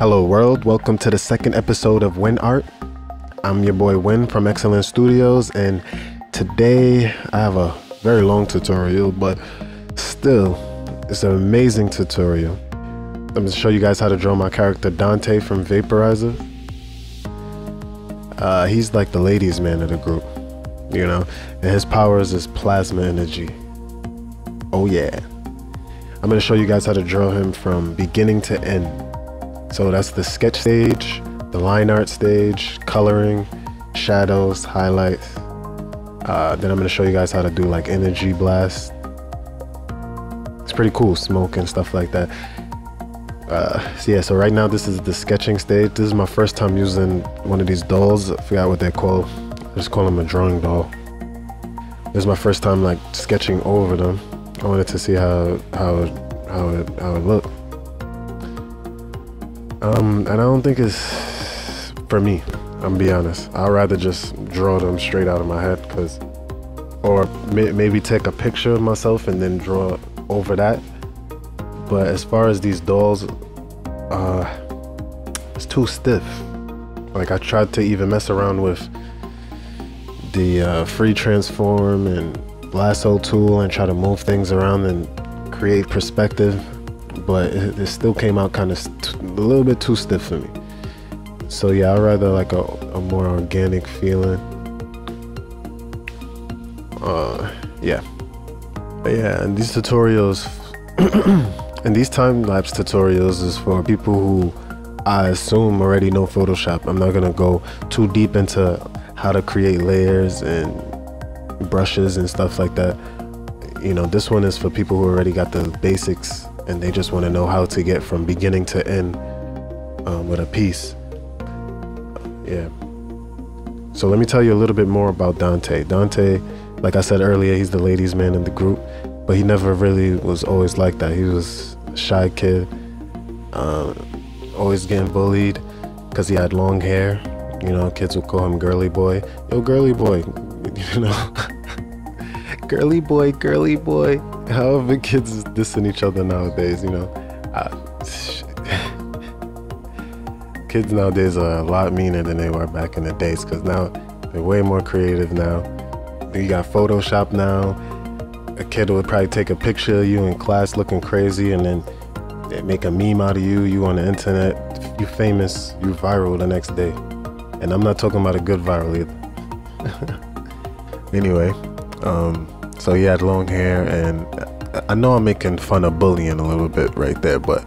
Hello world, welcome to the second episode of WindArt. I'm your boy Win from Excellent Studios, and today I have a very long tutorial, but still, it's an amazing tutorial. I'm going to show you guys how to draw my character Dante from VAPER. He's like the ladies' man of the group, you know, and his powers is plasma energy. Oh yeah. I'm going to show you guys how to draw him from beginning to end. So that's the sketch stage, the line art stage, coloring, shadows, highlights. Then I'm going to show you guys how to do like energy blast. It's pretty cool, smoke and stuff like that. So right now this is the sketching stage. This is my first time using one of these dolls. I forgot what they're called. I just call them a drawing doll. This is my first time like sketching over them. I wanted to see how it looked. And I don't think it's for me. I'm gonna be honest. I'd rather just draw them straight out of my head, or maybe take a picture of myself and then draw over that. But as far as these dolls, it's too stiff. Like I tried to even mess around with the free transform and lasso tool and try to move things around and create perspective, but it still came out kind of a little bit too stiff for me. So yeah, I'd rather like a more organic feeling. Yeah, and these tutorials and these time-lapse tutorials is for people who I assume already know Photoshop. I'm not gonna go too deep into how to create layers and brushes and stuff like that. You know, this one is for people who already got the basics and they just want to know how to get from beginning to end with a piece. Yeah. So let me tell you a little bit more about Dante. Dante, like I said earlier, he's the ladies' man in the group, but he never really was always like that. He was a shy kid, always getting bullied because he had long hair. You know, kids would call him girly boy. Yo, girly boy, you know. Girly boy, girly boy. However kids is dissing each other nowadays, you know. Kids nowadays are a lot meaner than they were back in the days, because now they're way more creative now. You got Photoshop now. A kid would probably take a picture of you in class looking crazy and then they make a meme out of you on the internet. You famous, you viral the next day. And I'm not talking about a good viral either. Anyway, so he had long hair, and I know I'm making fun of bullying a little bit right there, but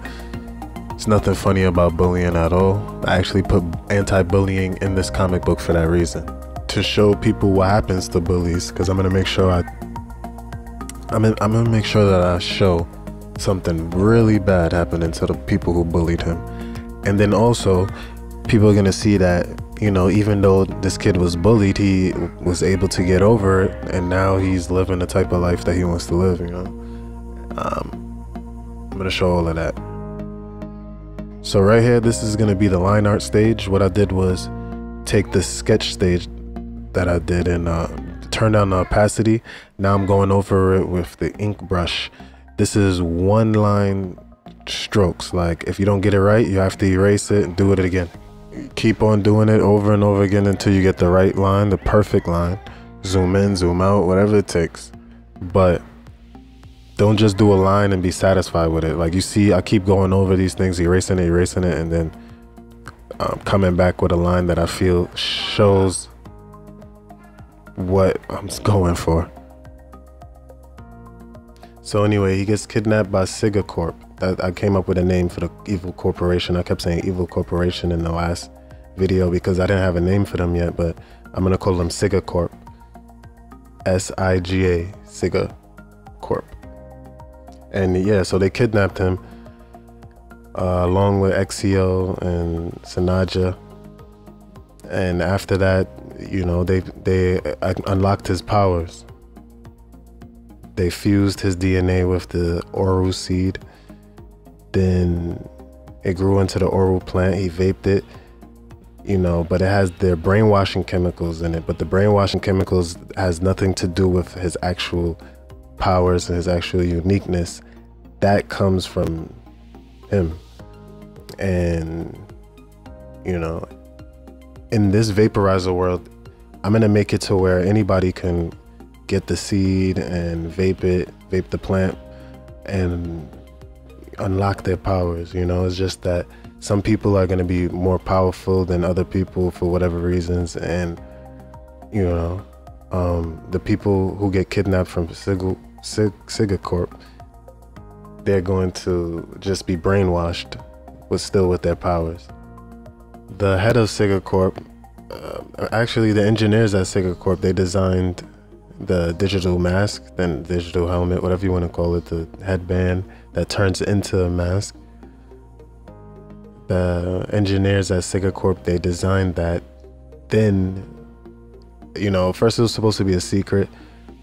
it's nothing funny about bullying at all. I actually put anti-bullying in this comic book for that reason, to show people what happens to bullies, because I'm gonna make sure I'm gonna make sure that I show something really bad happening to the people who bullied him. And then also people are gonna see that, you know, even though this kid was bullied, he was able to get over it, and now he's living the type of life that he wants to live, you know. I'm gonna show all of that. So right here, this is gonna be the line art stage. What I did was take the sketch stage that I did and turn down the opacity. Now I'm going over it with the ink brush. This is one line strokes. Like if you don't get it right, you have to erase it and do it again. Keep on doing it over and over again until you get the right line, the perfect line. Zoom in, zoom out, whatever it takes. But don't just do a line and be satisfied with it. Like you see, I keep going over these things, erasing it, and then coming back with a line that I feel shows what I'm going for. So anyway, he gets kidnapped by Sigacorp. I came up with a name for the evil corporation. I kept saying evil corporation in the last video because I didn't have a name for them yet, but I'm gonna call them Sigacorp. S-I-G-A, Sigacorp. And yeah, so they kidnapped him along with Exio and Sanaja. And after that, you know, they unlocked his powers. They fused his DNA with the Oru seed. Then it grew into the Oru plant. He vaped it, you know, but it has their brainwashing chemicals in it. But the brainwashing chemicals has nothing to do with his actual powers and his actual uniqueness. That comes from him. And you know, in this vaporizer world, I'm gonna make it to where anybody can get the seed and vape the plant and unlock their powers. You know, it's just that some people are gonna be more powerful than other people for whatever reasons, and you know, the people who get kidnapped from Sigacorp, they're going to just be brainwashed, but still with their powers. The head of Sigacorp, actually the engineers at Sigacorp, they designed the digital mask, then digital helmet, whatever you want to call it, the headband that turns into a mask. The engineers at Sigacorp, they designed that. Then, you know, first it was supposed to be a secret,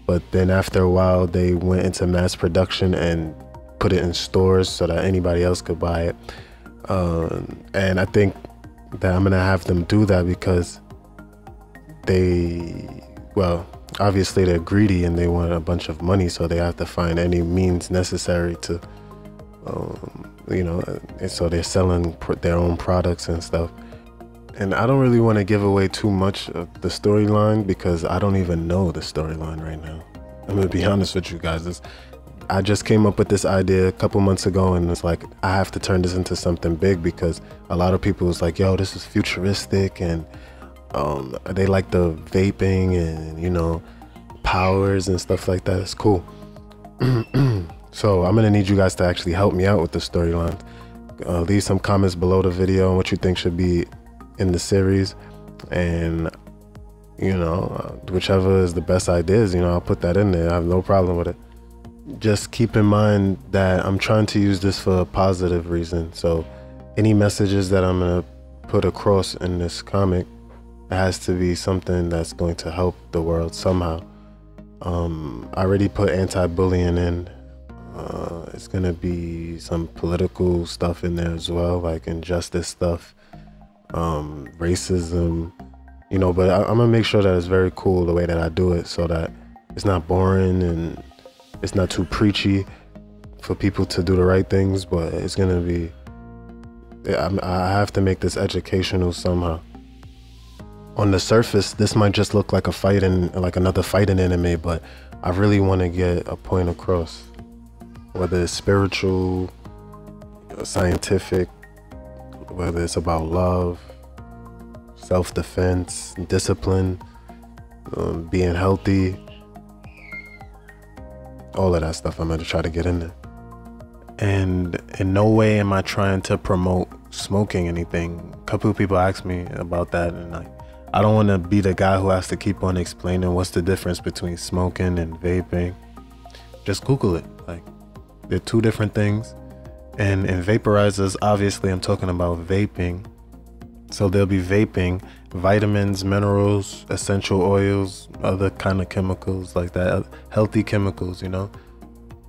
but then after a while they went into mass production and put it in stores so that anybody else could buy it. And I think that I'm gonna have them do that because they, well, obviously they're greedy and they want a bunch of money, so they have to find any means necessary to, you know, so they're selling their own products and stuff. And I don't really want to give away too much of the storyline because I don't even know the storyline right now. I'm gonna be honest with you guys. I just came up with this idea a couple months ago, and it's like, I have to turn this into something big because a lot of people was like, yo, this is futuristic, and they like the vaping and, you know, powers and stuff like that. It's cool. So I'm gonna need you guys to actually help me out with the storyline. Leave some comments below the video on what you think should be in the series, and you know, whichever is the best ideas, you know, I'll put that in there. I have no problem with it. Just keep in mind that I'm trying to use this for a positive reason. So any messages that I'm gonna put across in this comic, it has to be something that's going to help the world somehow. I already put anti-bullying in. It's gonna be some political stuff in there as well, like injustice stuff, racism, you know, but I'm gonna make sure that it's very cool the way that I do it, so that it's not boring and it's not too preachy for people to do the right things, but it's gonna be, I have to make this educational somehow. On the surface, this might just look like a fighting, like another fighting anime, but I really want to get a point across, whether it's spiritual, scientific, whether it's about love, self-defense, discipline, being healthy, all of that stuff I'm going to try to get in there. And in no way am I trying to promote smoking anything. A couple of people asked me about that, and I don't want to be the guy who has to keep on explaining what's the difference between smoking and vaping. Just Google it. Like, they're two different things. And in vaporizers, obviously I'm talking about vaping. So they'll be vaping vitamins, minerals, essential oils, other kind of chemicals like that, healthy chemicals, you know,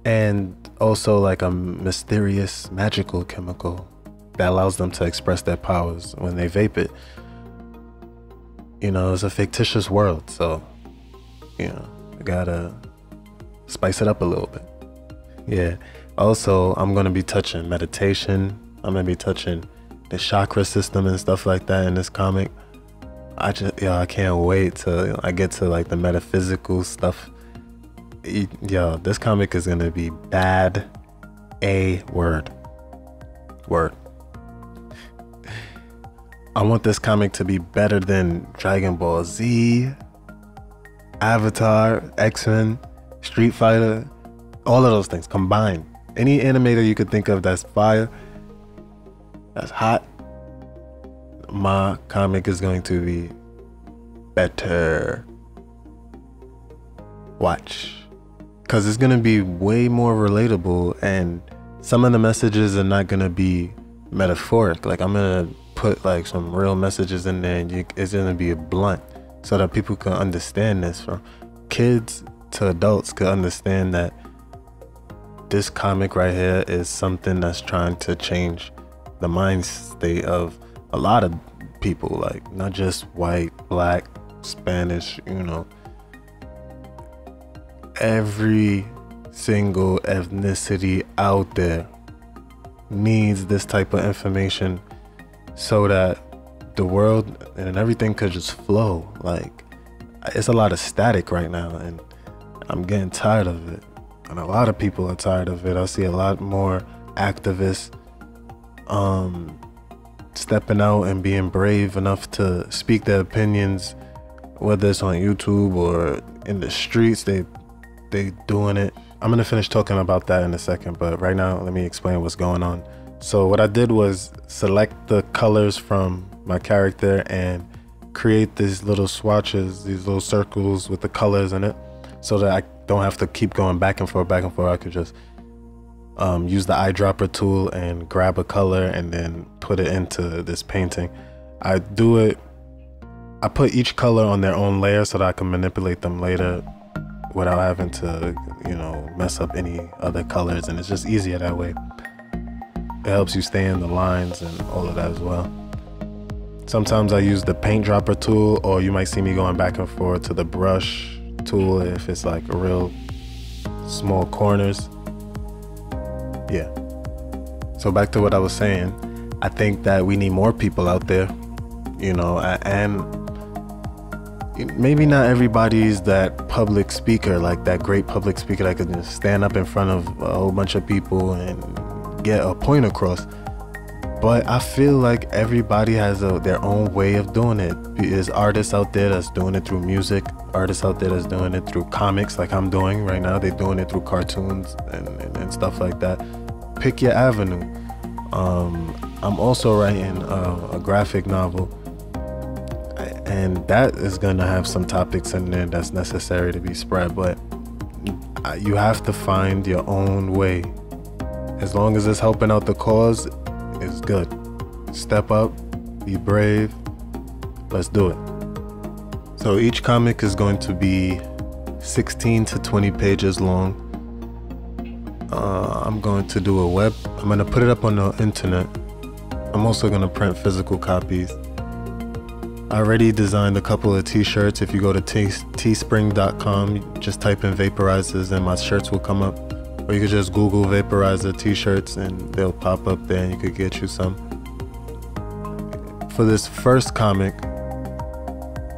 and also like a mysterious magical chemical that allows them to express their powers when they vape it. You know, it's a fictitious world, so, you know, I gotta spice it up a little bit. Yeah. Also, I'm gonna be touching meditation. I'm gonna be touching the chakra system and stuff like that in this comic. I can't wait till I get to like the metaphysical stuff. Yo, this comic is gonna be bad. Word. I want this comic to be better than Dragon Ball Z, Avatar, X-Men, Street Fighter, all of those things combined. Any animator you could think of that's fire, that's hot, my comic is going to be better. Watch. Because it's going to be way more relatable, and some of the messages are not going to be metaphoric. Like, I'm going to put like some real messages in there, and it's going to be blunt so that people can understand this. From kids to adults can understand that this comic right here is something that's trying to change the mind state of a lot of people, like not just white, black, Spanish, you know, every single ethnicity out there needs this type of information so that the world and everything could just flow. Like, it's a lot of static right now, and I'm getting tired of it. And a lot of people are tired of it. I see a lot more activists stepping out and being brave enough to speak their opinions, whether it's on YouTube or in the streets. They doing it. I'm gonna finish talking about that in a second, but right now let me explain what's going on. So what I did was select the colors from my character and create these little swatches, these little circles with the colors in it, so that I don't have to keep going back and forth. I could just use the eyedropper tool and grab a color and then put it into this painting. I put each color on their own layer so that I can manipulate them later without having to, you know, mess up any other colors, and it's just easier that way. It helps you stay in the lines and all of that as well. Sometimes I use the paint dropper tool, or you might see me going back and forth to the brush tool if it's like real small corners. Yeah. So back to what I was saying, I think that we need more people out there, you know, and maybe not everybody's that public speaker, like that great public speaker that could just stand up in front of a whole bunch of people and get a point across. But I feel like everybody has their own way of doing it. There's artists out there that's doing it through music, artists out there that's doing it through comics like I'm doing right now. They're doing it through cartoons and stuff like that. Pick your avenue. I'm also writing a graphic novel, and that is gonna have some topics in there that's necessary to be spread, but you have to find your own way. As long as it's helping out the cause, it's good. Step up, be brave, let's do it. So each comic is going to be 16 to 20 pages long. I'm going to do I'm going to put it up on the internet. I'm also going to print physical copies. I already designed a couple of t-shirts. If you go to teespring.com, just type in VAPERizers and my shirts will come up. Or you could just Google Vaporizer t-shirts and they'll pop up there and you could get you some. For this first comic,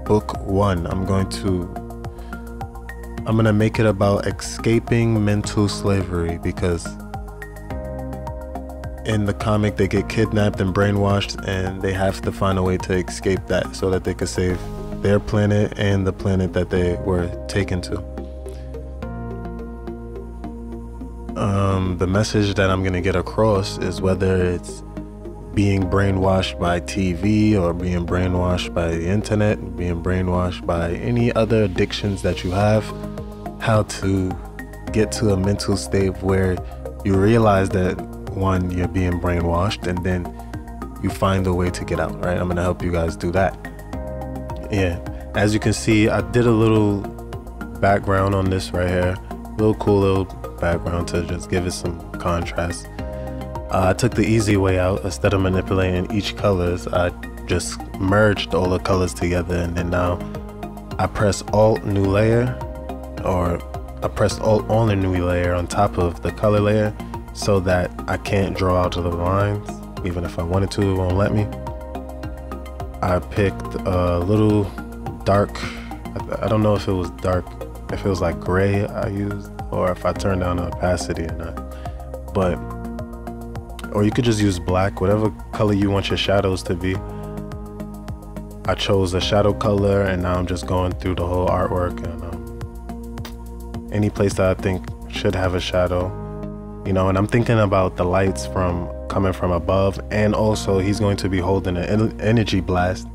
book 1, I'm gonna make it about escaping mental slavery, because in the comic they get kidnapped and brainwashed and they have to find a way to escape that so that they could save their planet and the planet that they were taken to. The message that I'm gonna get across is, whether it's being brainwashed by TV or being brainwashed by the internet, being brainwashed by any other addictions that you have, how to get to a mental state where you realize that, one, you're being brainwashed, and then you find a way to get out, right? I'm gonna help you guys do that. Yeah, as you can see, I did a little background on this right here, little cool little background to just give it some contrast. I took the easy way out. Instead of manipulating each colors, I just merged all the colors together, and then now I press Alt New Layer, or I pressed Alt on a new layer on top of the color layer, so that I can't draw out of the lines. Even if I wanted to, it won't let me. I picked a little dark, I don't know if it was dark, if it was like gray I used, or if I turned down the opacity or not. But, or you could just use black, whatever color you want your shadows to be. I chose a shadow color, and now I'm just going through the whole artwork, and any place that I think should have a shadow, you know, and I'm thinking about the lights coming from above, and also he's going to be holding an energy blast,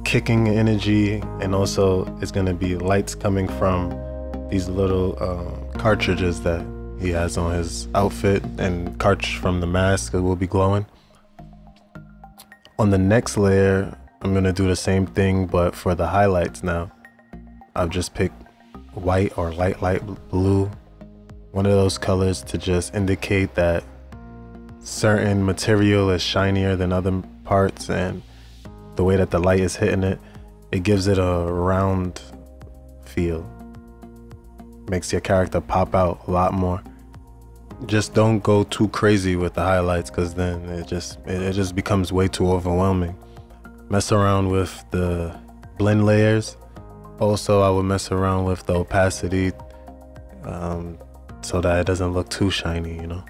kicking energy, and also it's going to be lights coming from these little cartridges that he has on his outfit, and cartridge from the mask that will be glowing. On the next layer, I'm going to do the same thing, but for the highlights now. I've just picked white or light blue, one of those colors to just indicate that certain material is shinier than other parts, and the way that the light is hitting it, it gives it a round feel. Makes your character pop out a lot more. Just don't go too crazy with the highlights, because then it just becomes way too overwhelming. mess around with the blend layers. Also, I would mess around with the opacity so that it doesn't look too shiny, you know.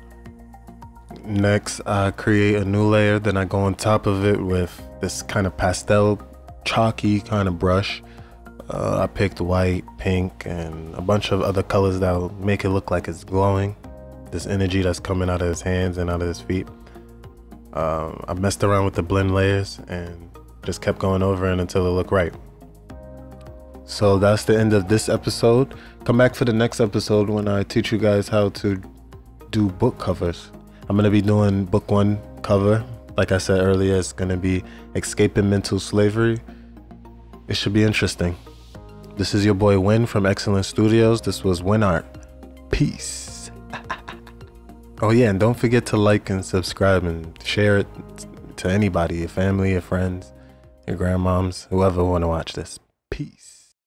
Next, I create a new layer, then I go on top of it with this kind of pastel, chalky kind of brush. I picked white, pink, and a bunch of other colors that will make it look like it's glowing. This energy that's coming out of his hands and out of his feet. I messed around with the blend layers and just kept going over it until it looked right. So that's the end of this episode. Come back for the next episode when I teach you guys how to do book covers. I'm gonna be doing book 1 cover. Like I said earlier, it's gonna be Escaping Mental Slavery. It should be interesting. This is your boy Win from Excellent Studios. This was WindArt. Peace. Oh yeah, and don't forget to like and subscribe and share it to anybody, your family, your friends, your grandmoms, whoever want to watch this. Peace.